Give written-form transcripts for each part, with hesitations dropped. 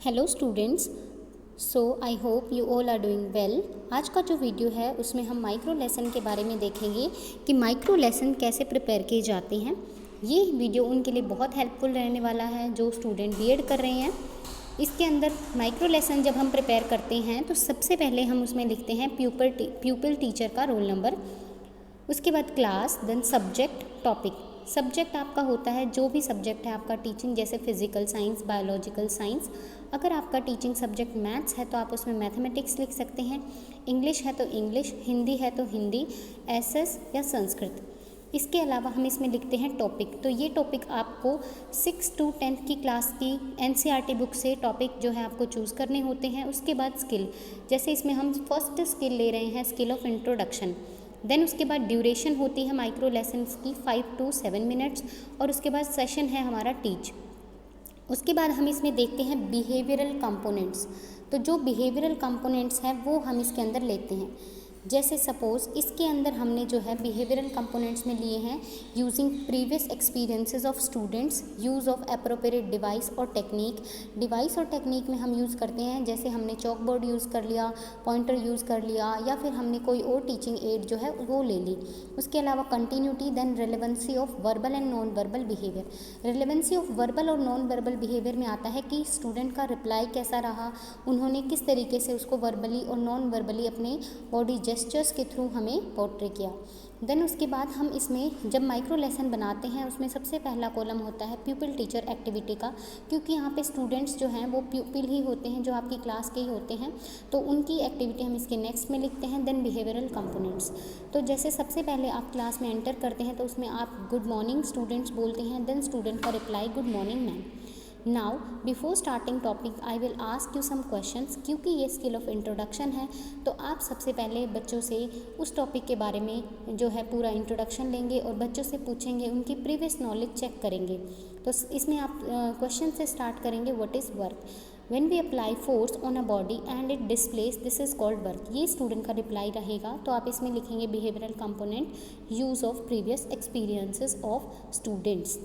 Hello students, so I hope you all are doing well. आज का जो video है उसमें हम माइक्रो लेसन के बारे में देखेंगे कि माइक्रो लेसन कैसे प्रिपेयर किए जाते हैं। ये वीडियो उनके लिए बहुत हेल्पफुल रहने वाला है जो स्टूडेंट बीएड कर रहे हैं। इसके अंदर माइक्रो लेसन जब हम प्रिपेयर करते हैं तो सबसे पहले हम उसमें लिखते हैं प्यूपिल टीचर का रोल नंबर, उसके बाद class, then subject, topic. Subject आपका होता है जो भी सब्जेक्ट है आपका टीचिंग, जैसे फिजिकल साइंस, बायोलॉजिकल साइंस। अगर आपका टीचिंग सब्जेक्ट मैथ्स है तो आप उसमें मैथमेटिक्स लिख सकते हैं, इंग्लिश है तो इंग्लिश, हिंदी है तो हिंदी, एसएस या संस्कृत। इसके अलावा हम इसमें लिखते हैं टॉपिक। तो ये टॉपिक आपको 6 to 10 की क्लास की एनसीईआरटी बुक से टॉपिक जो है आपको चूज़ करने होते हैं। उसके बाद स्किल, जैसे इसमें हम फर्स्ट स्किल ले रहे हैं, स्किल ऑफ इंट्रोडक्शन। देन उसके बाद ड्यूरेशन होती है माइक्रो लेसन्स की 5 to 7 मिनट्स, और उसके बाद सेशन है हमारा टीच। उसके बाद हम इसमें देखते हैं बिहेवियरल कंपोनेंट्स। तो जो बिहेवियरल कंपोनेंट्स हैं वो हम इसके अंदर लेते हैं। जैसे सपोज़ इसके अंदर हमने जो है बिहेवियरल कंपोनेंट्स में लिए हैं using previous experiences of students, use of appropriate device और टेक्निक। डिवाइस और टेक्निक में हम यूज़ करते हैं, जैसे हमने चॉक बोर्ड यूज़ कर लिया, पॉइंटर यूज़ कर लिया, या फिर हमने कोई और टीचिंग एड जो है वो ले ली। उसके अलावा continuity, then relevancy of verbal and non verbal behaviour. Relevancy of verbal और नॉन वर्बल बिहेवियर में आता है कि स्टूडेंट का रिप्लाई कैसा रहा, उन्होंने किस तरीके से उसको वर्बली और नॉन वर्बली अपने बॉडी जेस्चर्स के थ्रू हमें पोर्ट्रे किया। देन उसके बाद हम इसमें जब माइक्रो लेसन बनाते हैं उसमें सबसे पहला कॉलम होता है प्यूपिल टीचर एक्टिविटी का, क्योंकि यहाँ पे स्टूडेंट्स जो हैं वो प्यूपिल ही होते हैं, जो आपकी क्लास के ही होते हैं, तो उनकी एक्टिविटी हम इसके नेक्स्ट में लिखते हैं। देन बिहेवियरल कंपोनेंट्स, तो जैसे सबसे पहले आप क्लास में एंटर करते हैं तो उसमें आप गुड मॉर्निंग स्टूडेंट्स बोलते हैं, देन स्टूडेंट का reply good morning ma'am. Now before starting topic I will ask you some questions. क्योंकि ये स्किल ऑफ इंट्रोडक्शन है तो आप सबसे पहले बच्चों से उस टॉपिक के बारे में जो है पूरा इंट्रोडक्शन लेंगे और बच्चों से पूछेंगे, उनकी प्रीवियस नॉलेज चेक करेंगे। तो इसमें आप क्वेश्चन से स्टार्ट करेंगे, what is work. When we apply force on a body and it displays, this is called work। ये स्टूडेंट का रिप्लाई रहेगा। तो आप इसमें लिखेंगे behavioural component, use of previous experiences of students.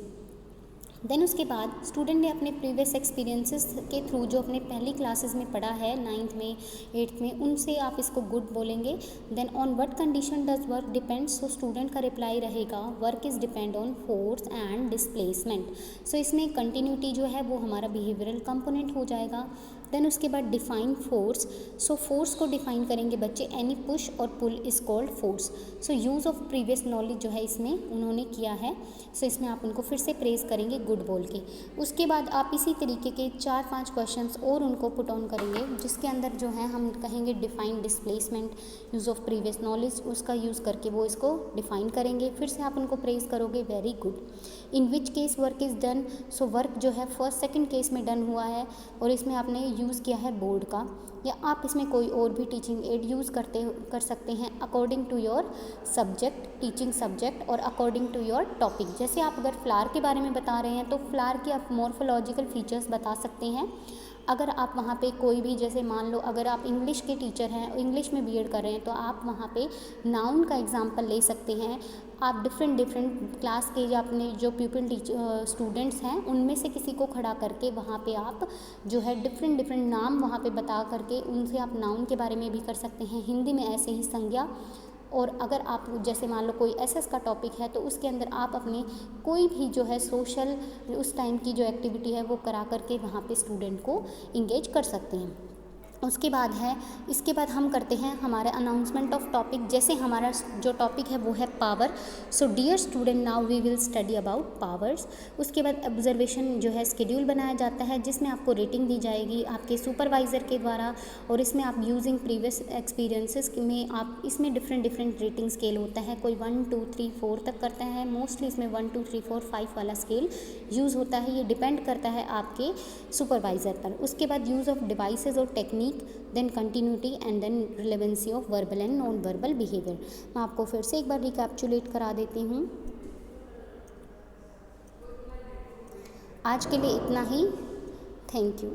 Then उसके बाद स्टूडेंट ने अपने प्रीवियस एक्सपीरियंसेस के थ्रू जो अपने पहली क्लासेस में पढ़ा है 9th में 8th में, उनसे आप इसको गुड बोलेंगे। Then on what condition does work depends, so student का रिप्लाई रहेगा work is depend on force and displacement. So इसमें कंटिन्यूटी जो है वो हमारा बिहेवियरल कंपोनेंट हो जाएगा। देन उसके बाद डिफाइन फोर्स, सो फोर्स को डिफाइन करेंगे बच्चे, एनी पुश और pull is called force. So use of previous knowledge जो है इसमें उन्होंने किया है, सो इसमें आप उनको फिर से प्रेज करेंगे गुड बोल के। उसके बाद आप इसी तरीके के 4-5 क्वेश्चंस और उनको पुट ऑन करेंगे, जिसके अंदर जो है हम कहेंगे define displacement, use of previous knowledge, उसका यूज़ करके वो इसको डिफाइन करेंगे। फिर से आप उनको प्रेज करोगे very good. In which case work is done, so work जो है फर्स्ट सेकेंड केस में डन हुआ है और इसमें आपने यूज़ किया है बोर्ड का, या आप इसमें कोई और भी टीचिंग एड यूज़ कर सकते हैं according to your subject, teaching subject, और अकॉर्डिंग टू योर टॉपिक। जैसे आप अगर फ्लावर के बारे में बता रहे हैं तो फ्लावर के आप मॉर्फोलॉजिकल फीचर्स बता सकते हैं। अगर आप वहाँ पे कोई भी, जैसे मान लो अगर आप इंग्लिश के टीचर हैं, इंग्लिश में बीएड कर रहे हैं, तो आप वहाँ पे नाउन का एग्जांपल ले सकते हैं। आप डिफरेंट क्लास के या अपने जो प्यूपिल स्टूडेंट्स हैं उनमें से किसी को खड़ा करके वहाँ पे आप जो है डिफरेंट नाम वहाँ पे बता करके उनसे आप नाउन के बारे में भी कर सकते हैं। हिंदी में ऐसे ही संज्ञा, और अगर आप जैसे मान लो कोई एसएस का टॉपिक है तो उसके अंदर आप अपने कोई भी जो है सोशल उस टाइम की जो एक्टिविटी है वो करा करके वहाँ पे स्टूडेंट को इंगेज कर सकते हैं। उसके बाद है, इसके बाद हम करते हैं हमारे अनाउंसमेंट ऑफ टॉपिक। जैसे हमारा जो टॉपिक है वो है power. So dear student, now we will study about powers. उसके बाद ऑब्जर्वेशन जो है स्केड्यूल बनाया जाता है, जिसमें आपको रेटिंग दी जाएगी आपके सुपरवाइज़र के द्वारा, और इसमें आप यूजिंग प्रीवियस एक्सपीरियंसेस में आप इसमें डिफरेंट रेटिंग स्केल होता है। कोई 1 2 3 4 तक करता है, मोस्टली इसमें 1 2 3 4 5 वाला स्केल यूज़ होता है। ये डिपेंड करता है आपके सुपरवाइज़र पर। उसके बाद यूज़ ऑफ डिवाइसेज और technique, then continuity and then relevancy of verbal and non verbal behaviour. मैं आपको फिर से एक बार रिकैप्चुलेट करा देती हूँ। आज के लिए इतना ही, थैंक यू।